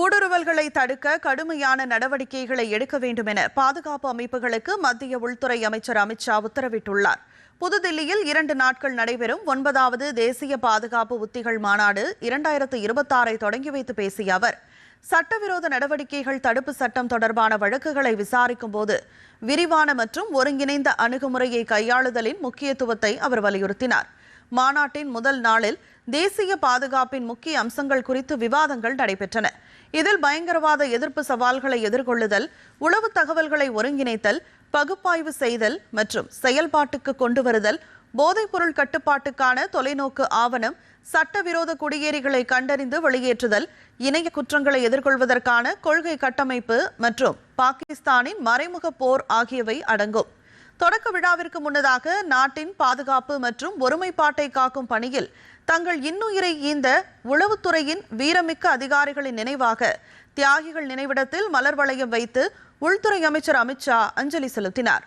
ஊடுருவல்களை தடுக்க கடுமையான நடவடிக்கைகளை எடுக்க வேண்டும் என பாதுகாப்பு அமைப்புகளுக்கு மத்திய உள்துறை அமைச்சர் அமித் ஷா உத்தரவிட்டுள்ளார். புதுதில்லியில் 2 நாட்கள் நடைபெறும் 9வது தேசிய பாதுகாப்பு உத்திகள் மாநாடு 2026 தொடங்கி வைத்து பேசிய அவர், சட்டவிரோத நடவடிக்கைகள் தடுப்பு சட்டம் தொடர்பான வழக்குகளை விசாரிக்கும் போது விரிவான மற்றும் ஒருங்கிணைந்த அணுகுமுறையை கையாளுதலின் முக்கியத்துவத்தை அவர் வலியுறுத்தினார். மாநாட்டின் முதல் நாளில் தேசிய பாதுகாப்பின் முக்கிய அம்சங்கள் குறித்து விவாதங்கள் நடைபெற்றன. இதில் பயங்கரவாத எதிர்ப்பு சவால்களை எதிர்கொள்ளுதல், உளவு தகவல்களை ஒருங்கிணைத்தல், பகுப்பாய்வு செய்தல் மற்றும் செயல்பாட்டுக்கு கொண்டு வருதல், போதைப்பொருள் கட்டுப்பாட்டுக்கான தொலைநோக்கு ஆவணம், சட்டவிரோத குடியேறிகளை கண்டறிந்து வெளியேற்றுதல், இணைய குற்றங்களை எதிர்கொள்வதற்கான கொள்கை கட்டமைப்பு மற்றும் பாகிஸ்தானின் மறைமுக போர் ஆகியவை அடங்கும். தொடக்க விழாவிற்கு முன்னதாக நாட்டின் பாதுகாப்பு மற்றும் ஒருமைப்பாட்டை காக்கும் பணியில் தங்கள் இன்னுயிரை ஈந்த உளவுத்துறையின் வீரமிக்க அதிகாரிகளின் நினைவாக தியாகிகள் நினைவிடத்தில் மலர் வளையம் வைத்து உள்துறை அமைச்சர் அமித் ஷா அஞ்சலி செலுத்தினார்.